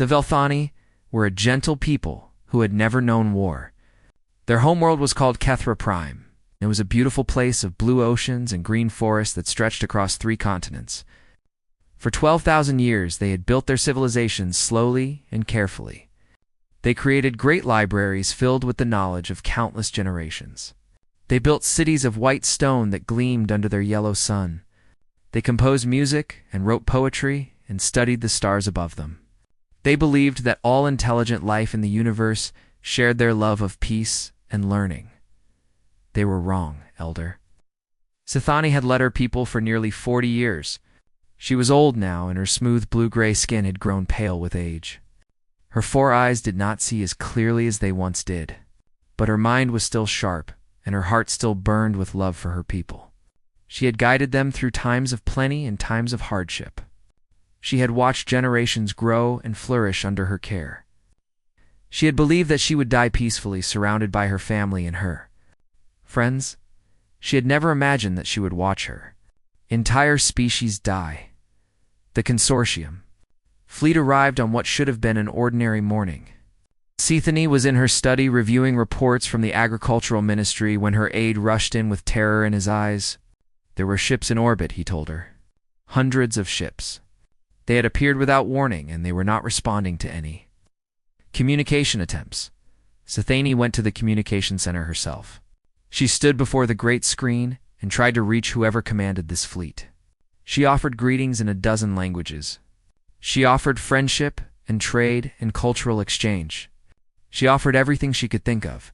The Velthani were a gentle people who had never known war. Their homeworld was called Kethra Prime. It was a beautiful place of blue oceans and green forests that stretched across 3 continents. For 12,000 years, they had built their civilizations slowly and carefully. They created great libraries filled with the knowledge of countless generations. They built cities of white stone that gleamed under their yellow sun. They composed music and wrote poetry and studied the stars above them. They believed that all intelligent life in the universe shared their love of peace and learning. They were wrong, Elder. Sithani had led her people for nearly 40 years. She was old now, and her smooth blue-gray skin had grown pale with age. Her 4 eyes did not see as clearly as they once did, but her mind was still sharp, and her heart still burned with love for her people. She had guided them through times of plenty and times of hardship. She had watched generations grow and flourish under her care. She had believed that she would die peacefully, surrounded by her family and her friends. She had never imagined that she would watch her entire species die. The consortium fleet arrived on what should have been an ordinary morning. Sithani was in her study reviewing reports from the Agricultural Ministry when her aide rushed in with terror in his eyes. There were ships in orbit, he told her. Hundreds of ships. They had appeared without warning, and they were not responding to any communication attempts. Sithani went to the communication center herself. She stood before the great screen and tried to reach whoever commanded this fleet. She offered greetings in a dozen languages. She offered friendship and trade and cultural exchange. She offered everything she could think of,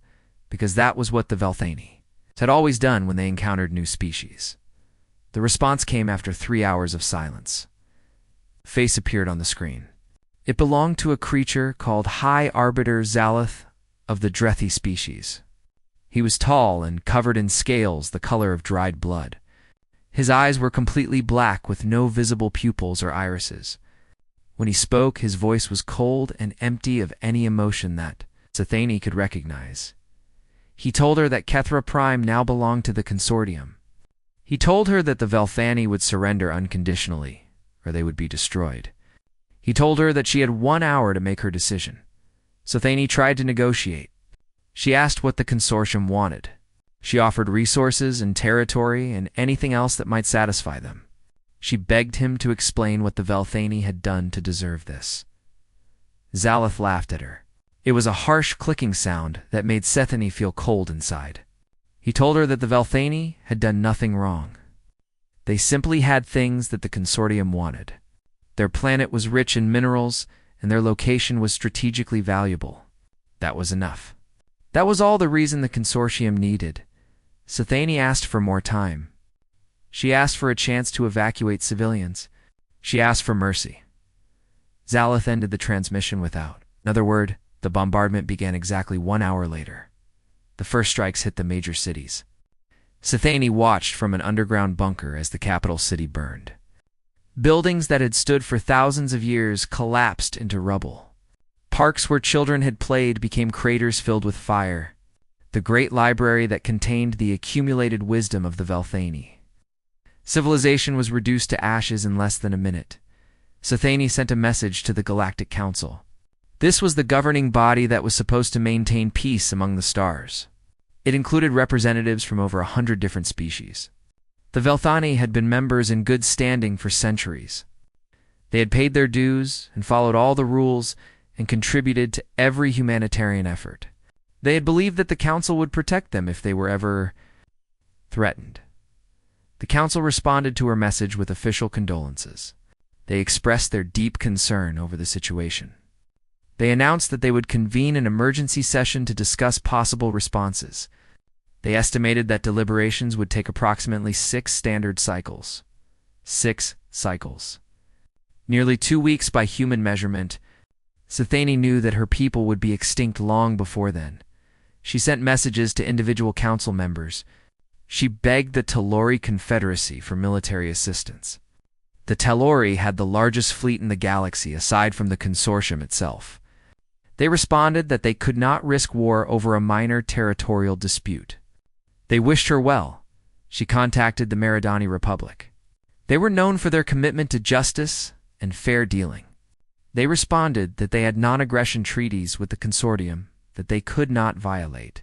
because that was what the Velthani had always done when they encountered new species. The response came after 3 hours of silence. A face appeared on the screen. It belonged to a creature called High Arbiter Zalith of the Drethi species. He was tall and covered in scales the color of dried blood. His eyes were completely black with no visible pupils or irises. When he spoke, his voice was cold and empty of any emotion that Sithani could recognize. He told her that Kethra Prime now belonged to the consortium. He told her that the Velthani would surrender unconditionally, or they would be destroyed. He told her that she had 1 hour to make her decision. Sithani tried to negotiate. She asked what the consortium wanted. She offered resources and territory and anything else that might satisfy them. She begged him to explain what the Velthani had done to deserve this. Zalith laughed at her. It was a harsh clicking sound that made Sithani feel cold inside. He told her that the Velthani had done nothing wrong. They simply had things that the consortium wanted. Their planet was rich in minerals, and their location was strategically valuable. That was enough. That was all the reason the consortium needed. Sithani asked for more time. She asked for a chance to evacuate civilians. She asked for mercy. Zalith ended the transmission without another word. The bombardment began exactly 1 hour later. The first strikes hit the major cities. Sithani watched from an underground bunker as the capital city burned. Buildings that had stood for thousands of years collapsed into rubble. Parks where children had played became craters filled with fire. The great library that contained the accumulated wisdom of the Velthani. Civilization was reduced to ashes in less than a minute. Sithani sent a message to the Galactic Council. This was the governing body that was supposed to maintain peace among the stars. It included representatives from over 100 different species. The Velthani had been members in good standing for centuries. They had paid their dues and followed all the rules and contributed to every humanitarian effort. They had believed that the Council would protect them if they were ever threatened. The Council responded to her message with official condolences. They expressed their deep concern over the situation. They announced that they would convene an emergency session to discuss possible responses. They estimated that deliberations would take approximately 6 standard cycles. 6 cycles. Nearly 2 weeks by human measurement. Sithani knew that her people would be extinct long before then. She sent messages to individual council members. She begged the Telori Confederacy for military assistance. The Telori had the largest fleet in the galaxy aside from the consortium itself. They responded that they could not risk war over a minor territorial dispute. They wished her well. She contacted the Meridani Republic. They were known for their commitment to justice and fair dealing. They responded that they had non-aggression treaties with the consortium that they could not violate.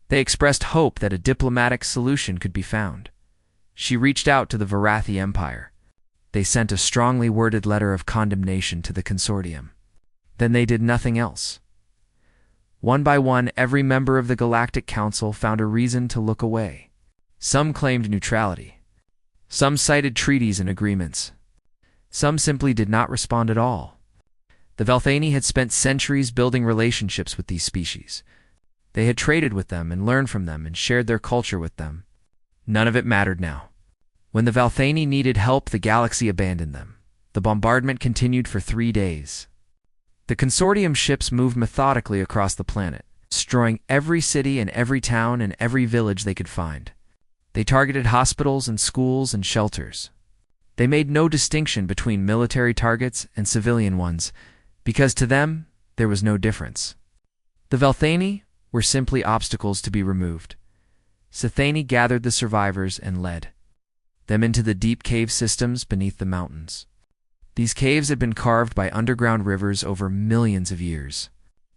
They expressed hope that a diplomatic solution could be found. She reached out to the Varathi Empire. They sent a strongly worded letter of condemnation to the consortium. Then they did nothing else. One by one, every member of the Galactic Council found a reason to look away. Some claimed neutrality. Some cited treaties and agreements. Some simply did not respond at all. The Velthani had spent centuries building relationships with these species. They had traded with them and learned from them and shared their culture with them. None of it mattered now. When the Velthani needed help, the galaxy abandoned them. The bombardment continued for 3 days. The consortium ships moved methodically across the planet, destroying every city and every town and every village they could find. They targeted hospitals and schools and shelters. They made no distinction between military targets and civilian ones, because to them, there was no difference. The Velthani were simply obstacles to be removed. Sithani gathered the survivors and led them into the deep cave systems beneath the mountains. These caves had been carved by underground rivers over millions of years.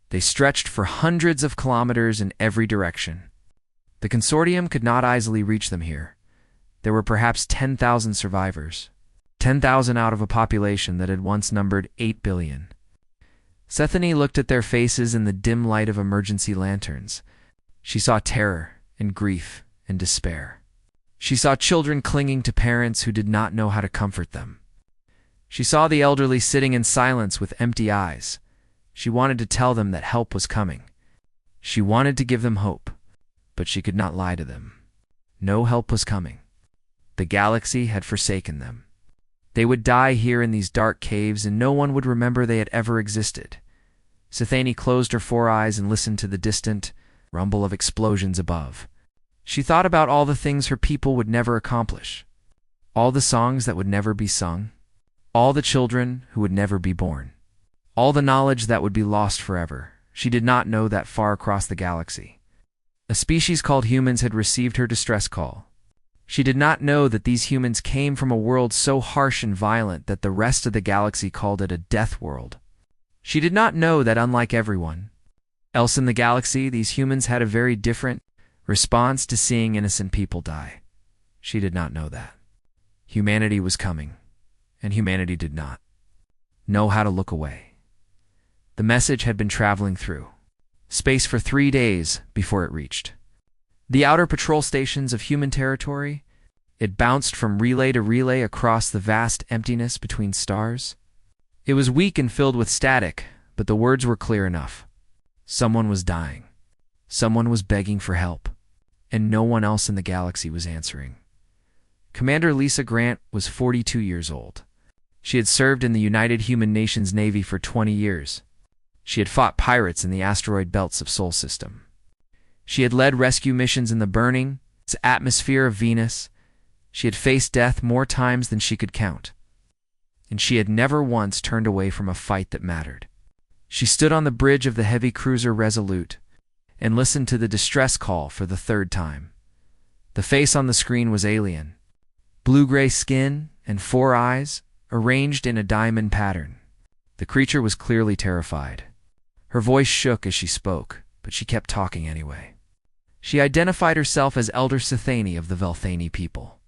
They stretched for hundreds of kilometers in every direction. The consortium could not easily reach them here. There were perhaps 10,000 survivors, 10,000 out of a population that had once numbered 8 billion. Sethany looked at their faces in the dim light of emergency lanterns. She saw terror and grief and despair. She saw children clinging to parents who did not know how to comfort them. She saw the elderly sitting in silence with empty eyes. She wanted to tell them that help was coming. She wanted to give them hope, but she could not lie to them. No help was coming. The galaxy had forsaken them. They would die here in these dark caves, and no one would remember they had ever existed. Sithani closed her 4 eyes and listened to the distant rumble of explosions above. She thought about all the things her people would never accomplish, all the songs that would never be sung, all the children who would never be born, all the knowledge that would be lost forever. She did not know that far across the galaxy, a species called humans had received her distress call. She did not know that these humans came from a world so harsh and violent that the rest of the galaxy called it a death world. She did not know that unlike everyone else in the galaxy, these humans had a very different response to seeing innocent people die. She did not know that. Humanity was coming, and humanity did not know how to look away. The message had been traveling through space for 3 days before it reached the outer patrol stations of human territory. It bounced from relay to relay across the vast emptiness between stars. It was weak and filled with static, but the words were clear enough. Someone was dying. Someone was begging for help, and no one else in the galaxy was answering. Commander Lisa Grant was 42 years old. She had served in the United Human Nations Navy for 20 years. She had fought pirates in the asteroid belts of Sol System. She had led rescue missions in the burning atmosphere of Venus. She had faced death more times than she could count. And she had never once turned away from a fight that mattered. She stood on the bridge of the heavy cruiser Resolute and listened to the distress call for the 3rd time. The face on the screen was alien. Blue-gray skin and 4 eyes arranged in a diamond pattern. The creature was clearly terrified. Her voice shook as she spoke, but she kept talking anyway. She identified herself as Elder Sithani of the Velthani people.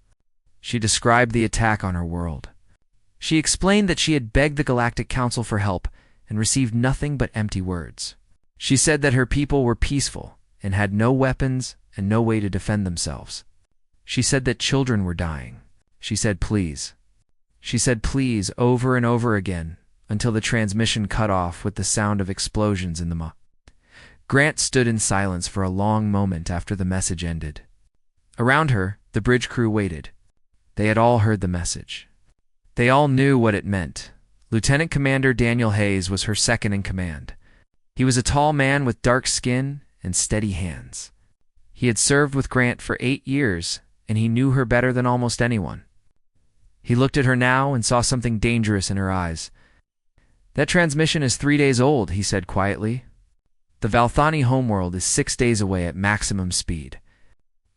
She described the attack on her world. She explained that she had begged the Galactic Council for help and received nothing but empty words. She said that her people were peaceful and had no weapons and no way to defend themselves. She said that children were dying. She said please. She said please over and over again until the transmission cut off with the sound of explosions in the Grant stood in silence for a long moment after the message ended. Around her, the bridge crew waited. They had all heard the message. They all knew what it meant. Lieutenant Commander Daniel Hayes was her second in command. He was a tall man with dark skin and steady hands. He had served with Grant for 8 years, and he knew her better than almost anyone. He looked at her now and saw something dangerous in her eyes. "That transmission is 3 days old," he said quietly. "The Velthani homeworld is 6 days away at maximum speed.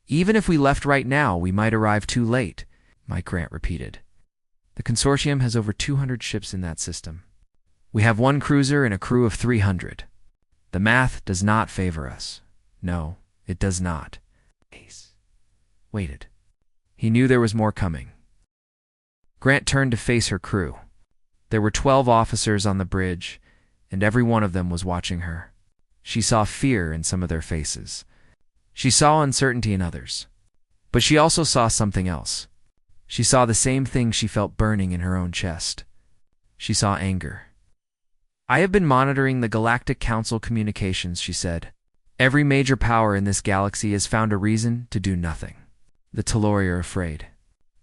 Even if we left right now, we might arrive too late," Mike Grant repeated. "The consortium has over 200 ships in that system. We have one cruiser and a crew of 300. The math does not favor us. No, it does not. Ace waited. He knew there was more coming. Grant turned to face her crew. There were 12 officers on the bridge, and every one of them was watching her. She saw fear in some of their faces. She saw uncertainty in others. But she also saw something else. She saw the same thing she felt burning in her own chest. She saw anger. I have been monitoring the Galactic Council communications, she said. Every major power in this galaxy has found a reason to do nothing. The Telori are afraid.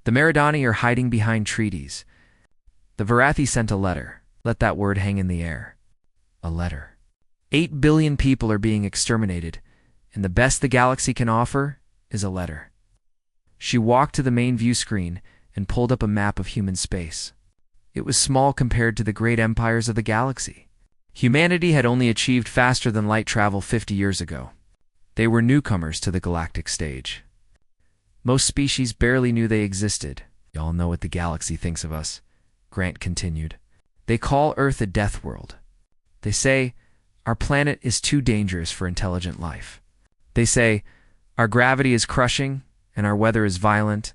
The Meridani are hiding behind treaties. The Varathi sent a letter. Let that word hang in the air. A letter. 8 billion people are being exterminated, and the best the galaxy can offer is a letter. She walked to the main view screen and pulled up a map of human space. It was small compared to the great empires of the galaxy. Humanity had only achieved faster than light travel 50 years ago. They were newcomers to the galactic stage. Most species barely knew they existed. Y'all know what the galaxy thinks of us, Grant continued. They call Earth a death world. They say, our planet is too dangerous for intelligent life. They say, our gravity is crushing, and our weather is violent,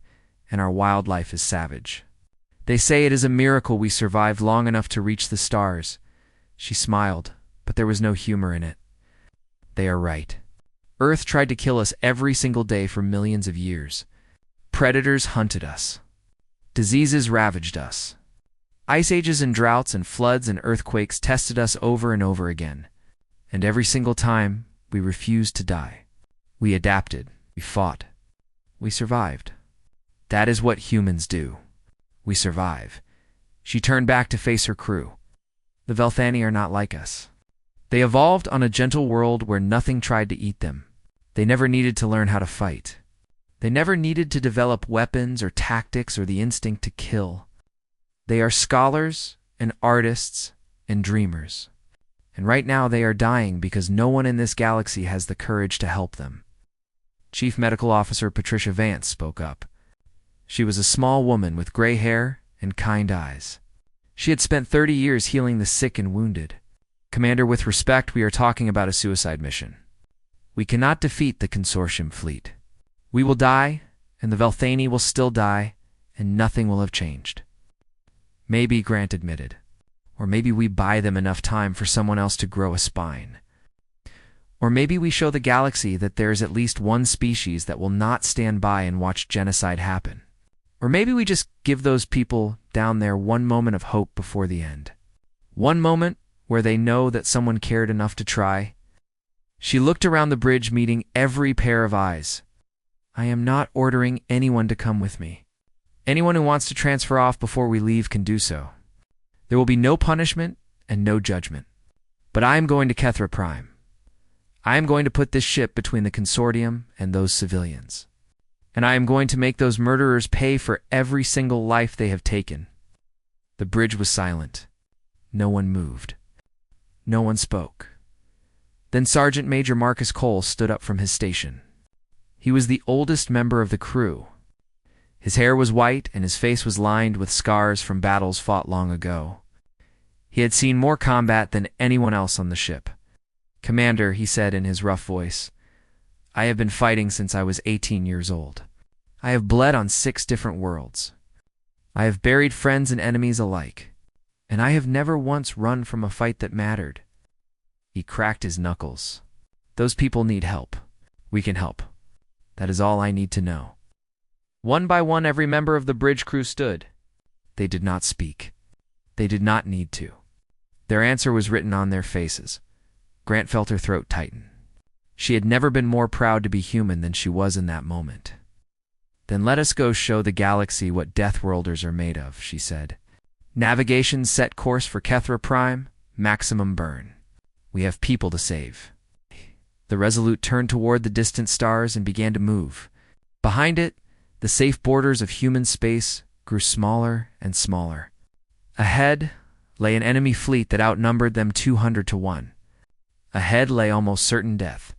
and our wildlife is savage. They say it is a miracle we survived long enough to reach the stars. She smiled, but there was no humor in it. They are right. Earth tried to kill us every single day for millions of years. Predators hunted us. Diseases ravaged us. Ice ages and droughts and floods and earthquakes tested us over and over again. And every single time, we refused to die. We adapted. We fought. We survived. That is what humans do. We survive. She turned back to face her crew. The Velthani are not like us. They evolved on a gentle world where nothing tried to eat them. They never needed to learn how to fight. They never needed to develop weapons or tactics or the instinct to kill. They are scholars and artists and dreamers. And right now they are dying because no one in this galaxy has the courage to help them. Chief Medical Officer Patricia Vance spoke up. She was a small woman with gray hair and kind eyes. She had spent 30 years healing the sick and wounded. Commander, with respect, we are talking about a suicide mission. We cannot defeat the consortium fleet. We will die, and the Velthani will still die, and nothing will have changed. Maybe, Grant admitted. Or maybe we buy them enough time for someone else to grow a spine. Or maybe we show the galaxy that there is at least one species that will not stand by and watch genocide happen. Or maybe we just give those people down there one moment of hope before the end. One moment where they know that someone cared enough to try. She looked around the bridge, meeting every pair of eyes. I am not ordering anyone to come with me. Anyone who wants to transfer off before we leave can do so. There will be no punishment and no judgment. But I am going to Kethra Prime. I am going to put this ship between the consortium and those civilians. And I am going to make those murderers pay for every single life they have taken. The bridge was silent. No one moved. No one spoke. Then Sergeant Major Marcus Cole stood up from his station. He was the oldest member of the crew. His hair was white and his face was lined with scars from battles fought long ago. He had seen more combat than anyone else on the ship. Commander, he said in his rough voice, I have been fighting since I was 18 years old. I have bled on 6 different worlds. I have buried friends and enemies alike. And I have never once run from a fight that mattered. He cracked his knuckles. Those people need help. We can help. That is all I need to know. One by one, every member of the bridge crew stood. They did not speak. They did not need to. Their answer was written on their faces. Grant felt her throat tighten. She had never been more proud to be human than she was in that moment. Then let us go show the galaxy what Deathworlders are made of, she said. Navigation set course for Kethra Prime, maximum burn. We have people to save. The Resolute turned toward the distant stars and began to move. Behind it, the safe borders of human space grew smaller and smaller. Ahead lay an enemy fleet that outnumbered them 200 to 1. Ahead lay almost certain death.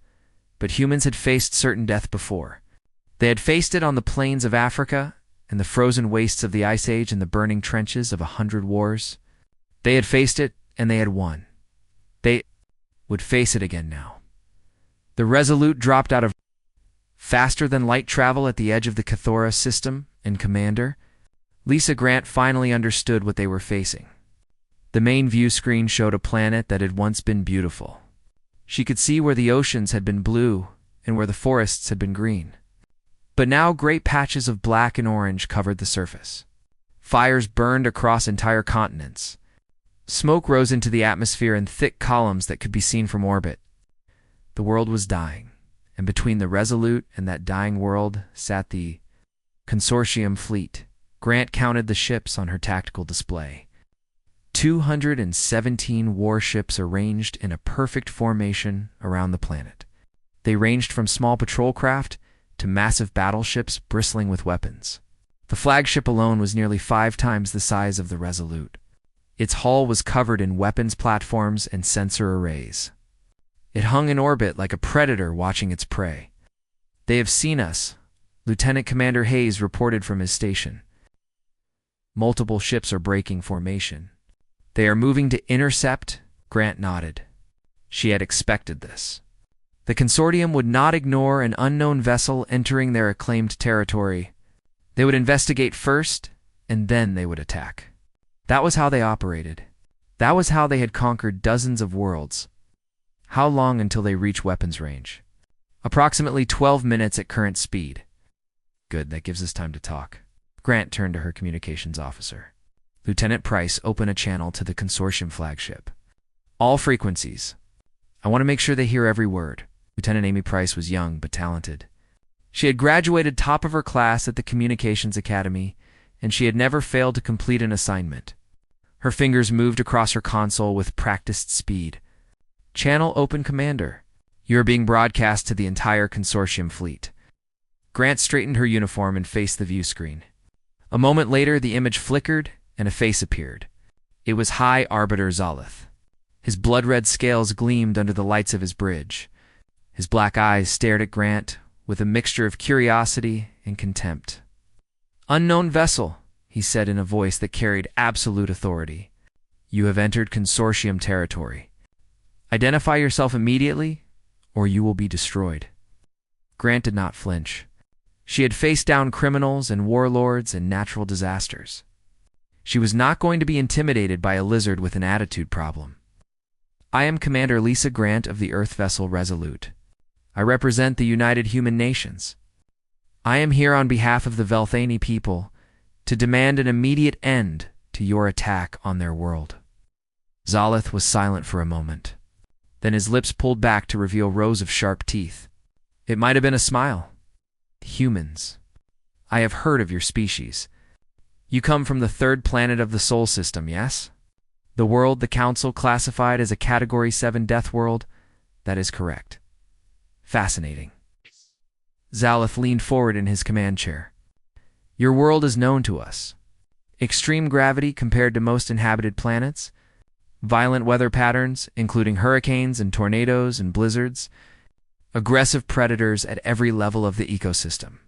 But humans had faced certain death before. They had faced it on the plains of Africa, and the frozen wastes of the Ice Age and the burning trenches of 100 wars. They had faced it and they had won. They would face it again now. The Resolute dropped out of faster than light travel at the edge of the Cathora system, and Commander Lisa Grant finally understood what they were facing. The main view screen showed a planet that had once been beautiful. She could see where the oceans had been blue and where the forests had been green. But now great patches of black and orange covered the surface. Fires burned across entire continents. Smoke rose into the atmosphere in thick columns that could be seen from orbit. The world was dying, and between the Resolute and that dying world sat the Consortium fleet. Grant counted the ships on her tactical display. 217 warships arranged in a perfect formation around the planet. They ranged from small patrol craft to massive battleships bristling with weapons. The flagship alone was nearly 5 times the size of the Resolute. Its hull was covered in weapons platforms and sensor arrays. It hung in orbit like a predator watching its prey. "They have seen us," Lieutenant Commander Hayes reported from his station. "Multiple ships are breaking formation. They are moving to intercept," Grant nodded. She had expected this. The Consortium would not ignore an unknown vessel entering their acclaimed territory. They would investigate first, and then they would attack. That was how they operated. That was how they had conquered dozens of worlds. How long until they reach weapons range? Approximately 12 minutes at current speed. Good, that gives us time to talk. Grant turned to her communications officer. "Lieutenant Price, open a channel to the Consortium flagship. All frequencies. I want to make sure they hear every word." Lieutenant Amy Price was young but talented. She had graduated top of her class at the Communications Academy, and she had never failed to complete an assignment. Her fingers moved across her console with practiced speed. "Channel open, Commander. You are being broadcast to the entire Consortium fleet." Grant straightened her uniform and faced the view screen. A moment later, the image flickered, and a face appeared. It was High Arbiter Zalith. His blood-red scales gleamed under the lights of his bridge. His black eyes stared at Grant with a mixture of curiosity and contempt. "Unknown vessel," he said in a voice that carried absolute authority. "You have entered Consortium territory. Identify yourself immediately, or you will be destroyed." Grant did not flinch. She had faced down criminals and warlords and natural disasters. She was not going to be intimidated by a lizard with an attitude problem. "I am Commander Lisa Grant of the Earth vessel Resolute. I represent the United Human Nations. I am here on behalf of the Velthani people to demand an immediate end to your attack on their world." Zalith was silent for a moment. Then his lips pulled back to reveal rows of sharp teeth. It might have been a smile. "Humans. I have heard of your species. You come from the 3rd planet of the Sol system, yes? The world the Council classified as a Category 7 death world? That is correct. Fascinating." Zalith leaned forward in his command chair. "Your world is known to us. Extreme gravity compared to most inhabited planets, violent weather patterns, including hurricanes and tornadoes and blizzards, aggressive predators at every level of the ecosystem,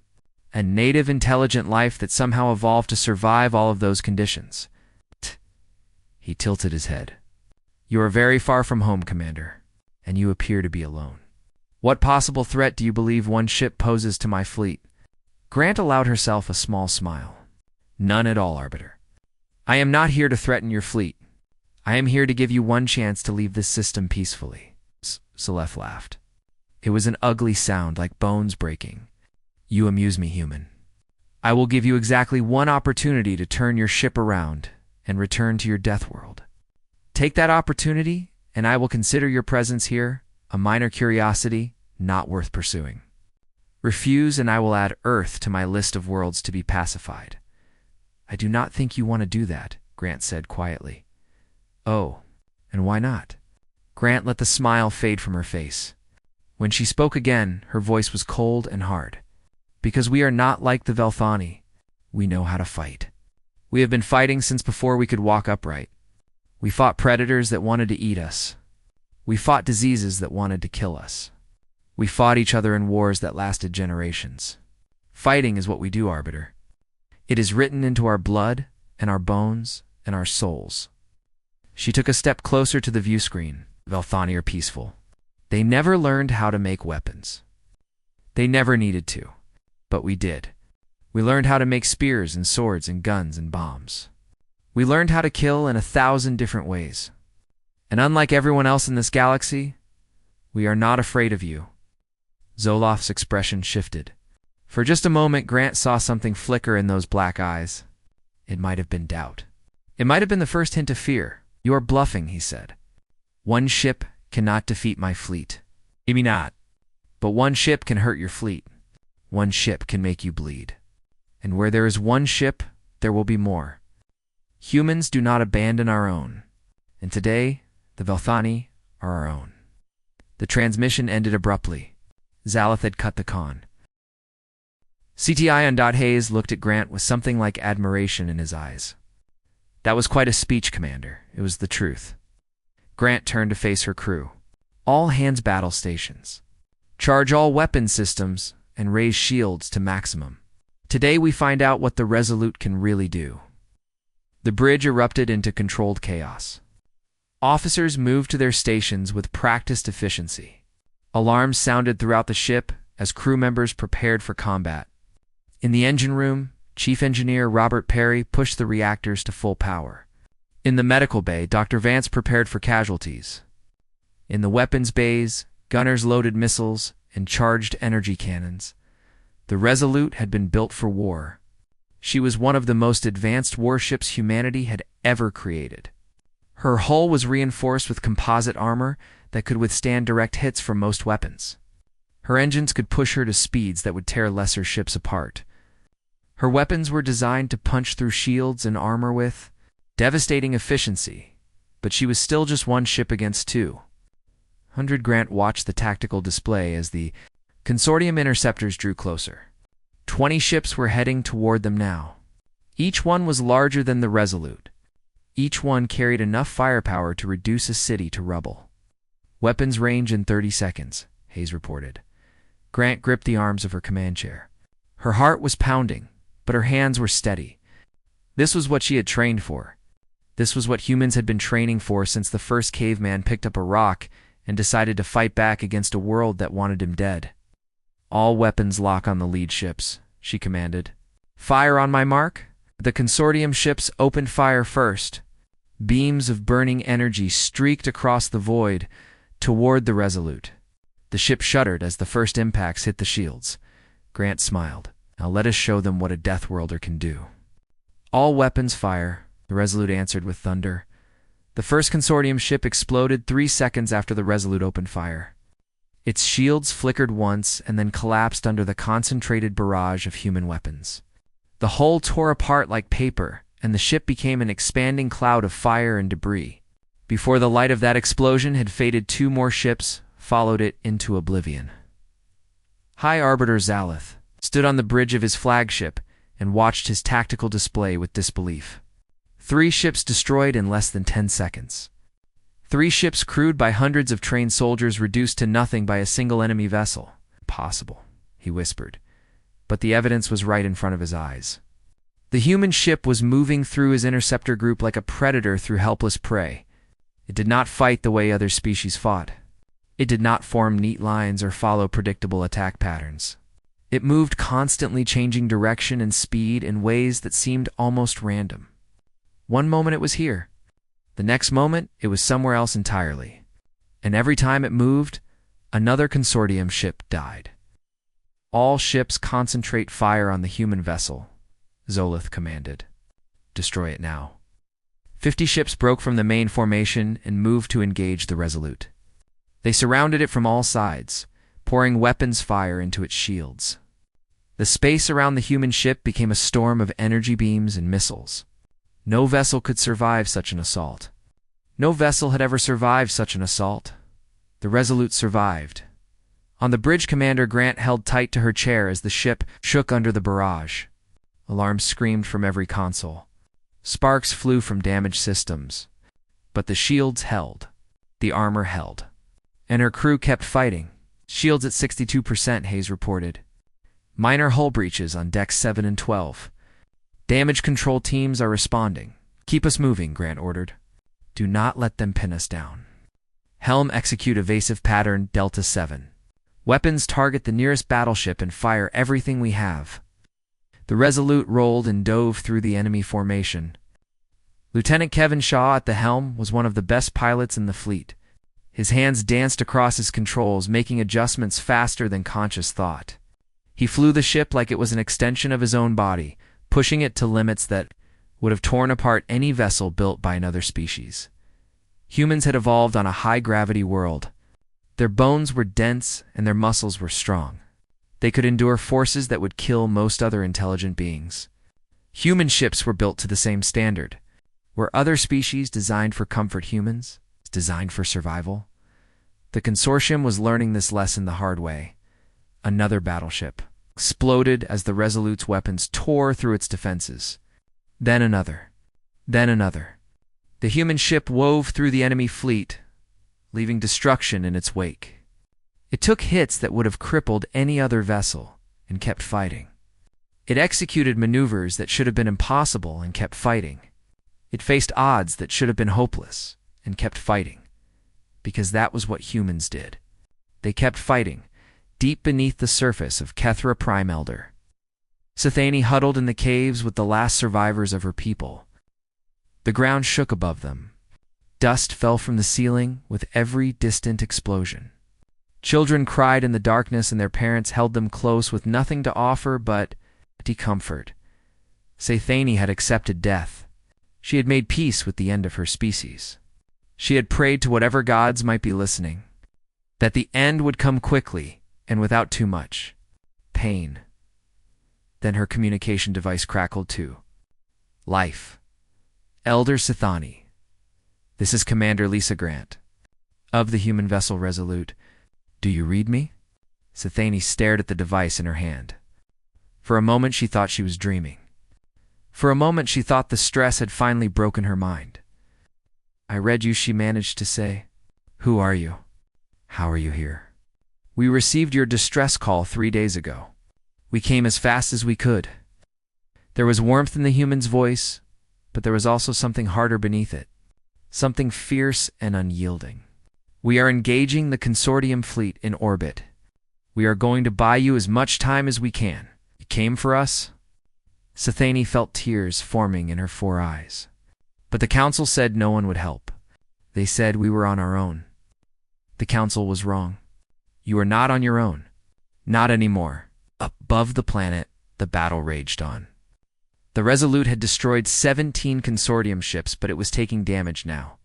and native intelligent life that somehow evolved to survive all of those conditions." He tilted his head. "You are very far from home, Commander, and you appear to be alone. What possible threat do you believe one ship poses to my fleet?" Grant allowed herself a small smile. "None at all, Arbiter. I am not here to threaten your fleet. I am here to give you one chance to leave this system peacefully." Zalith laughed. It was an ugly sound, like bones breaking. "You amuse me, human. I will give you exactly one opportunity to turn your ship around and return to your death world. Take that opportunity, and I will consider your presence here a minor curiosity not worth pursuing. Refuse, and I will add Earth to my list of worlds to be pacified." "I do not think you want to do that," Grant said quietly. "Oh, and why not?" Grant let the smile fade from her face. When she spoke again, her voice was cold and hard. "Because we are not like the Velthani. We know how to fight. We have been fighting since before we could walk upright. We fought predators that wanted to eat us. We fought diseases that wanted to kill us. We fought each other in wars that lasted generations. Fighting is what we do, Arbiter. It is written into our blood and our bones and our souls." She took a step closer to the view screen. Velthani are peaceful. They never learned how to make weapons. They never needed to. But we did. We learned how to make spears and swords and guns and bombs. We learned how to kill in 1,000 different ways. And unlike everyone else in this galaxy, we are not afraid of you. Zoloth's expression shifted. For just a moment, Grant saw something flicker in those black eyes. It might have been doubt. It might have been the first hint of fear. You are bluffing, he said. One ship cannot defeat my fleet. Maybe not. But one ship can hurt your fleet. One ship can make you bleed. And where there is one ship, there will be more. Humans do not abandon our own. And today, the Velthani are our own. The transmission ended abruptly. Zaloth had cut the con. CTI-Hayes looked at Grant with something like admiration in his eyes. That was quite a speech, Commander. It was the truth. Grant turned to face her crew. All hands battle stations. Charge all weapon systems and raise shields to maximum. Today we find out what the Resolute can really do. The bridge erupted into controlled chaos. Officers moved to their stations with practiced efficiency. Alarms sounded throughout the ship as crew members prepared for combat. In the engine room, Chief Engineer Robert Perry pushed the reactors to full power. In the medical bay, Dr. Vance prepared for casualties. In the weapons bays, gunners loaded missiles and charged energy cannons. The Resolute had been built for war. She was one of the most advanced warships humanity had ever created. Her hull was reinforced with composite armor that could withstand direct hits from most weapons. Her engines could push her to speeds that would tear lesser ships apart. Her weapons were designed to punch through shields and armor with devastating efficiency, but she was still just one ship against two. 100 Grant watched the tactical display as the consortium interceptors drew closer. 20 ships were heading toward them now. Each one was larger than the Resolute. Each one carried enough firepower to reduce a city to rubble. Weapons range in 30 seconds, Hayes reported. Grant gripped the arms of her command chair. Her heart was pounding, but her hands were steady. This was what she had trained for. This was what humans had been training for since the first caveman picked up a rock and decided to fight back against a world that wanted him dead. All weapons lock on the lead ships, she commanded. Fire on my mark. The consortium ships opened fire first. Beams of burning energy streaked across the void toward the Resolute. The ship shuddered as the first impacts hit the shields. Grant smiled. Now let us show them what a Deathworlder can do. All weapons fire, the Resolute answered with thunder. The first consortium ship exploded 3 seconds after the Resolute opened fire. Its shields flickered once and then collapsed under the concentrated barrage of human weapons. The hull tore apart like paper, and the ship became an expanding cloud of fire and debris. Before the light of that explosion had faded, 2 more ships followed it into oblivion. High Arbiter Zaloth stood on the bridge of his flagship and watched his tactical display with disbelief. 3 ships destroyed in less than 10 seconds. 3 ships crewed by hundreds of trained soldiers reduced to nothing by a single enemy vessel. Impossible, he whispered, but the evidence was right in front of his eyes. The human ship was moving through his interceptor group like a predator through helpless prey. It did not fight the way other species fought. It did not form neat lines or follow predictable attack patterns. It moved constantly changing direction and speed in ways that seemed almost random. One moment it was here. The next moment it was somewhere else entirely. And every time it moved, another consortium ship died. All ships concentrate fire on the human vessel, Zoloth commanded. Destroy it now. 50 ships broke from the main formation and moved to engage the Resolute. They surrounded it from all sides, pouring weapons fire into its shields. The space around the human ship became a storm of energy beams and missiles. No vessel could survive such an assault. No vessel had ever survived such an assault. The Resolute survived. On the bridge, Commander Grant held tight to her chair as the ship shook under the barrage. Alarms screamed from every console. Sparks flew from damaged systems. But the shields held. The armor held. And her crew kept fighting. Shields at 62%, Hayes reported. Minor hull breaches on decks 7 and 12. Damage control teams are responding. Keep us moving, Grant ordered. Do not let them pin us down. Helm execute evasive pattern Delta 7. Weapons target the nearest battleship and fire everything we have. The Resolute rolled and dove through the enemy formation. Lieutenant Kevin Shaw at the helm was one of the best pilots in the fleet. His hands danced across his controls, making adjustments faster than conscious thought. He flew the ship like it was an extension of his own body, pushing it to limits that would have torn apart any vessel built by another species. Humans had evolved on a high-gravity world. Their bones were dense and their muscles were strong. They could endure forces that would kill most other intelligent beings. Human ships were built to the same standard. Were other species designed for comfort, humans designed for survival? The consortium was learning this lesson the hard way. Another battleship exploded as the Resolute's weapons tore through its defenses. Then another. Then another. The human ship wove through the enemy fleet, leaving destruction in its wake. It took hits that would have crippled any other vessel and kept fighting. It executed maneuvers that should have been impossible and kept fighting. It faced odds that should have been hopeless and kept fighting. Because that was what humans did. They kept fighting, deep beneath the surface of Kethra Prime Elder. Sithani huddled in the caves with the last survivors of her people. The ground shook above them. Dust fell from the ceiling with every distant explosion. Children cried in the darkness and their parents held them close with nothing to offer but comfort. Sithani had accepted death. She had made peace with the end of her species. She had prayed to whatever gods might be listening, that the end would come quickly and without too much pain. Then her communication device crackled too. Life. Elder Sithani. This is Commander Lisa Grant, of the human vessel Resolute. Do you read me? Sithani stared at the device in her hand. For a moment she thought she was dreaming. For a moment she thought the stress had finally broken her mind. I read you, she managed to say. Who are you? How are you here? We received your distress call 3 days ago. We came as fast as we could. There was warmth in the human's voice, but there was also something harder beneath it. Something fierce and unyielding. We are engaging the consortium fleet in orbit. We are going to buy you as much time as we can. You came for us? Sithani felt tears forming in her 4 eyes. But the council said no one would help. They said we were on our own. The council was wrong. You are not on your own. Not anymore. Above the planet, the battle raged on. The Resolute had destroyed 17 consortium ships, but it was taking damage now.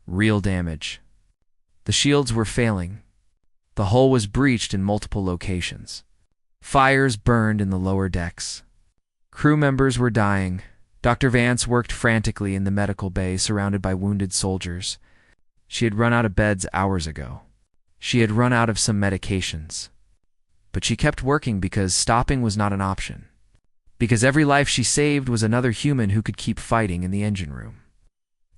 Real damage. The shields were failing. The hull was breached in multiple locations. Fires burned in the lower decks. Crew members were dying. Dr. Vance worked frantically in the medical bay, surrounded by wounded soldiers. She had run out of beds hours ago. She had run out of some medications. But she kept working because stopping was not an option. Because every life she saved was another human who could keep fighting in the engine room.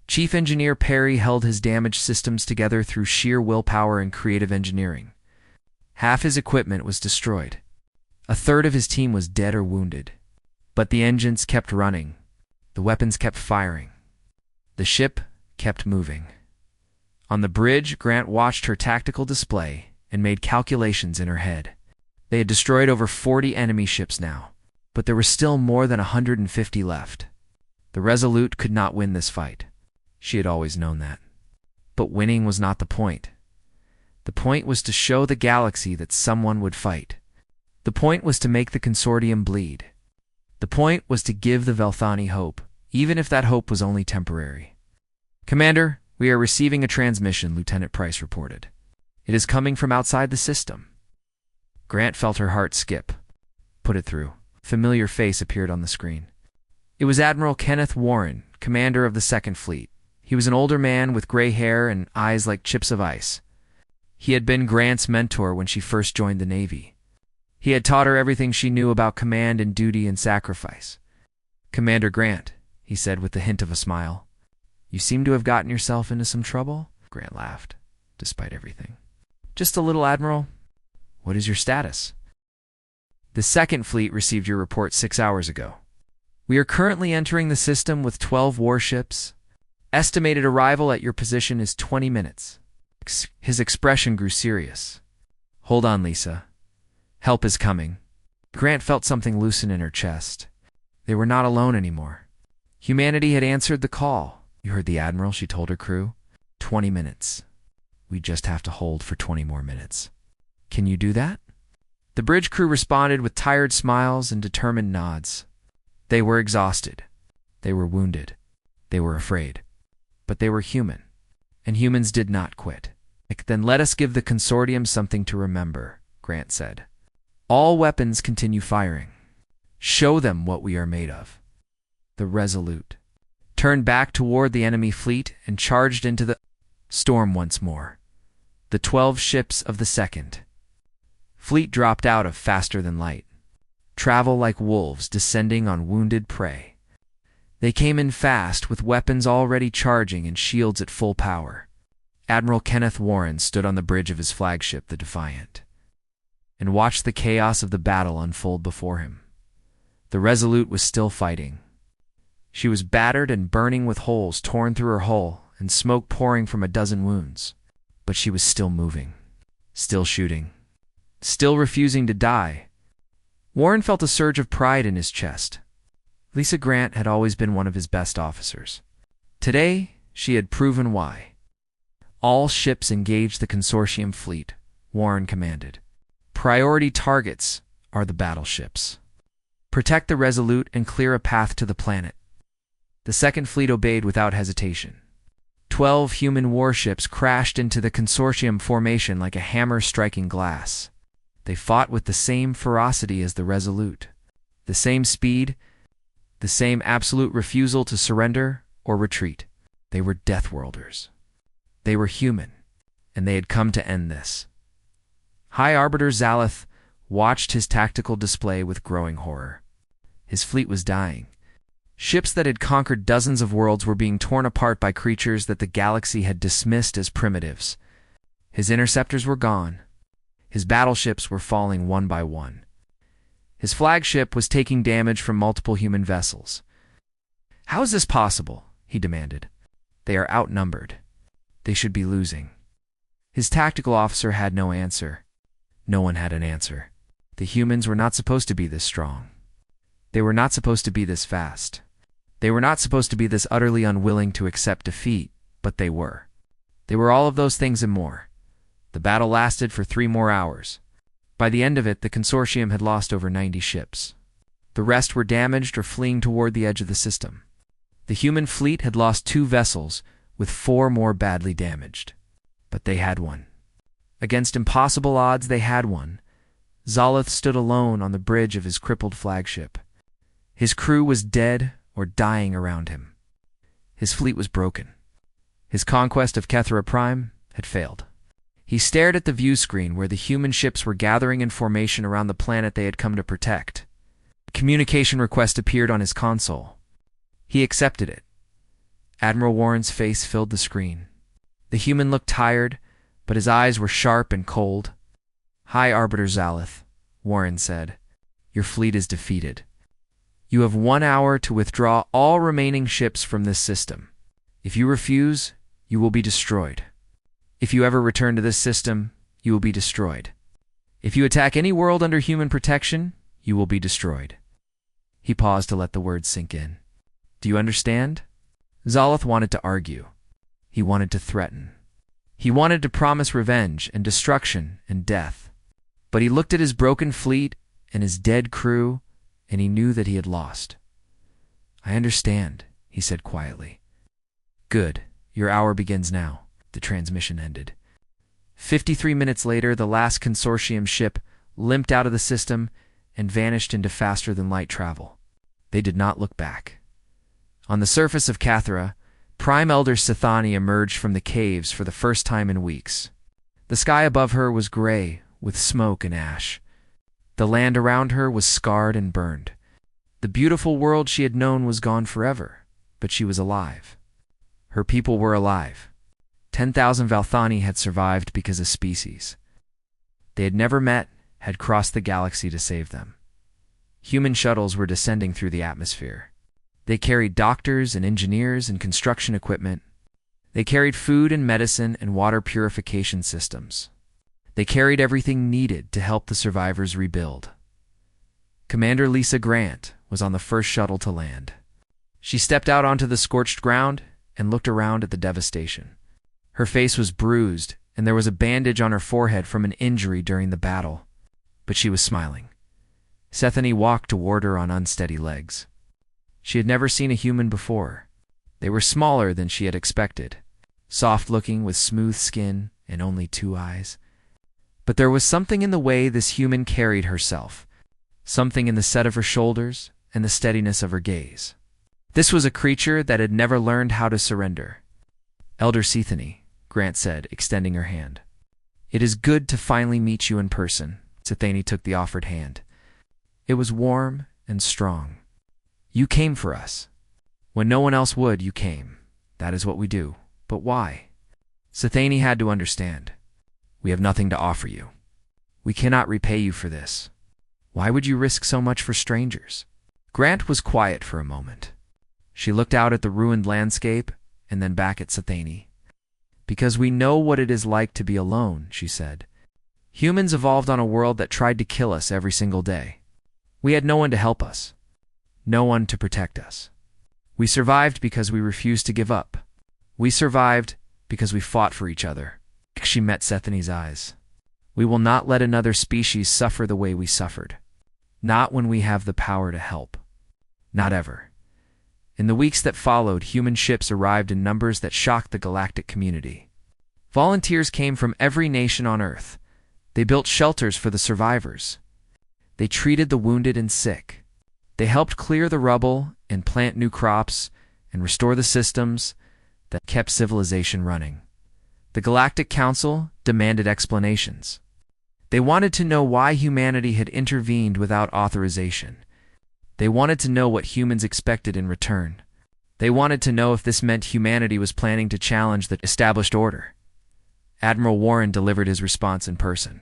Chief Engineer Perry held his damaged systems together through sheer willpower and creative engineering. Half his equipment was destroyed. A third of his team was dead or wounded. But the engines kept running. The weapons kept firing. The ship kept moving. On the bridge, Grant watched her tactical display and made calculations in her head. They had destroyed over 40 enemy ships now, but there were still more than 150 left. The Resolute could not win this fight. She had always known that. But winning was not the point. The point was to show the galaxy that someone would fight. The point was to make the consortium bleed. The point was to give the Velthani hope, even if that hope was only temporary. Commander, we are receiving a transmission, Lieutenant Price reported. It is coming from outside the system. Grant felt her heart skip. Put it through. A familiar face appeared on the screen. It was Admiral Kenneth Warren, commander of the Second Fleet. He was an older man with gray hair and eyes like chips of ice. He had been Grant's mentor when she first joined the Navy. He had taught her everything she knew about command and duty and sacrifice. Commander Grant, he said with the hint of a smile. You seem to have gotten yourself into some trouble? Grant laughed, despite everything. Just a little, Admiral. What is your status? The Second Fleet received your report 6 hours ago. We are currently entering the system with 12 warships. Estimated arrival at your position is 20 minutes. His expression grew serious. Hold on, Lisa. Help is coming. Grant felt something loosen in her chest. They were not alone anymore. Humanity had answered the call. You heard the Admiral, she told her crew. 20 minutes. We just have to hold for 20 more minutes. Can you do that? The bridge crew responded with tired smiles and determined nods. They were exhausted. They were wounded. They were afraid. But they were human, and humans did not quit. Then let us give the consortium something to remember, Grant said. All weapons continue firing. Show them what we are made of. The Resolute turned back toward the enemy fleet and charged into the storm once more. The 12 ships of the second fleet dropped out of faster than light. Travel like wolves descending on wounded prey. They came in fast with weapons already charging and shields at full power. Admiral Kenneth Warren stood on the bridge of his flagship, the Defiant, and watched the chaos of the battle unfold before him. The Resolute was still fighting. She was battered and burning with holes torn through her hull and smoke pouring from a dozen wounds. But she was still moving, still shooting, still refusing to die. Warren felt a surge of pride in his chest. Lisa Grant had always been one of his best officers. Today, she had proven why. All ships engage the consortium fleet, Warren commanded. Priority targets are the battleships. Protect the Resolute and clear a path to the planet. The second fleet obeyed without hesitation. 12 human warships crashed into the consortium formation like a hammer striking glass. They fought with the same ferocity as the Resolute, the same speed, the same absolute refusal to surrender or retreat. They were Deathworlders. They were human, and they had come to end this. High Arbiter Zalith watched his tactical display with growing horror. His fleet was dying. Ships that had conquered dozens of worlds were being torn apart by creatures that the galaxy had dismissed as primitives. His interceptors were gone. His battleships were falling one by one. His flagship was taking damage from multiple human vessels. How is this possible? He demanded. They are outnumbered. They should be losing. His tactical officer had no answer. No one had an answer. The humans were not supposed to be this strong. They were not supposed to be this fast. They were not supposed to be this utterly unwilling to accept defeat, but they were. They were all of those things and more. The battle lasted for 3 more hours. By the end of it, the consortium had lost over 90 ships. The rest were damaged or fleeing toward the edge of the system. The human fleet had lost 2 vessels, with 4 more badly damaged. But they had won. Against impossible odds, they had won. Zalith stood alone on the bridge of his crippled flagship. His crew was dead or dying around him. His fleet was broken. His conquest of Kethra Prime had failed. He stared at the view screen where the human ships were gathering in formation around the planet they had come to protect. A communication request appeared on his console. He accepted it. Admiral Warren's face filled the screen. The human looked tired, but his eyes were sharp and cold. High Arbiter Zalith, Warren said. Your fleet is defeated. You have 1 hour to withdraw all remaining ships from this system. If you refuse, you will be destroyed. If you ever return to this system, you will be destroyed. If you attack any world under human protection, you will be destroyed. He paused to let the words sink in. Do you understand? Zalith wanted to argue. He wanted to threaten. He wanted to promise revenge and destruction and death. But he looked at his broken fleet and his dead crew, and he knew that he had lost. I understand, he said quietly. Good. Your hour begins now. The transmission ended. 53 minutes later, the last consortium ship limped out of the system and vanished into faster-than-light travel. They did not look back. On the surface of Cathra, Prime Elder Sithani emerged from the caves for the first time in weeks. The sky above her was gray, with smoke and ash. The land around her was scarred and burned. The beautiful world she had known was gone forever, but she was alive. Her people were alive. 10,000 Valthani had survived because of species. They had never met, had crossed the galaxy to save them. Human shuttles were descending through the atmosphere. They carried doctors and engineers and construction equipment. They carried food and medicine and water purification systems. They carried everything needed to help the survivors rebuild. Commander Lisa Grant was on the first shuttle to land. She stepped out onto the scorched ground and looked around at the devastation. Her face was bruised, and there was a bandage on her forehead from an injury during the battle. But she was smiling. Sethany walked toward her on unsteady legs. She had never seen a human before. They were smaller than she had expected, soft-looking with smooth skin and only 2 eyes. But there was something in the way this human carried herself, something in the set of her shoulders and the steadiness of her gaze. This was a creature that had never learned how to surrender. "Elder Sethany," Grant said, extending her hand. "It is good to finally meet you in person." Sethany took the offered hand. It was warm and strong. "You came for us. When no one else would, you came. That is what we do. But why?" Sethany had to understand. "We have nothing to offer you. We cannot repay you for this. Why would you risk so much for strangers?" Grant was quiet for a moment. She looked out at the ruined landscape and then back at Sethany. "Because we know what it is like to be alone," she said. "Humans evolved on a world that tried to kill us every single day. We had no one to help us, no one to protect us. We survived because we refused to give up. We survived because we fought for each other." She met Sethany's eyes. "We will not let another species suffer the way we suffered. Not when we have the power to help. Not ever." In the weeks that followed, human ships arrived in numbers that shocked the galactic community. Volunteers came from every nation on Earth. They built shelters for the survivors. They treated the wounded and sick. They helped clear the rubble and plant new crops and restore the systems that kept civilization running. The Galactic Council demanded explanations. They wanted to know why humanity had intervened without authorization. They wanted to know what humans expected in return. They wanted to know if this meant humanity was planning to challenge the established order. Admiral Warren delivered his response in person.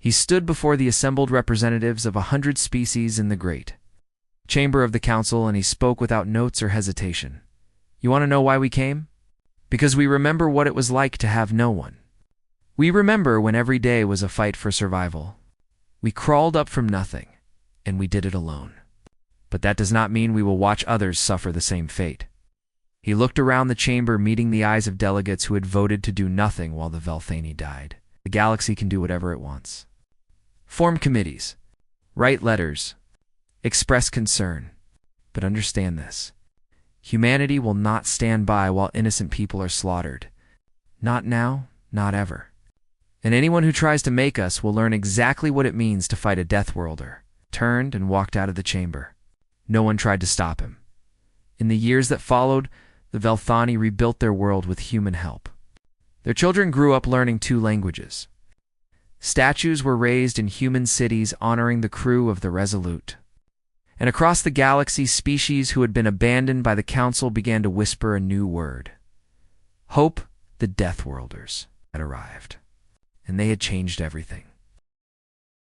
He stood before the assembled representatives of 100 species in the great chamber of the council, and he spoke without notes or hesitation. "You want to know why we came? Because we remember what it was like to have no one. We remember when every day was a fight for survival. We crawled up from nothing, and we did it alone. But that does not mean we will watch others suffer the same fate." He looked around the chamber, meeting the eyes of delegates who had voted to do nothing while the Velthani died. The galaxy can do whatever it wants. Form committees. Write letters. Express concern. But understand this. Humanity will not stand by while innocent people are slaughtered. Not now, not ever. And anyone who tries to make us will learn exactly what it means to fight a Deathworlder. Turned and walked out of the chamber. No one tried to stop him. In the years that followed, the Velthani rebuilt their world with human help. Their children grew up learning 2 languages. Statues were raised in human cities honoring the crew of the Resolute. And across the galaxy, species who had been abandoned by the Council began to whisper a new word. Hope. The Deathworlders had arrived, and they had changed everything.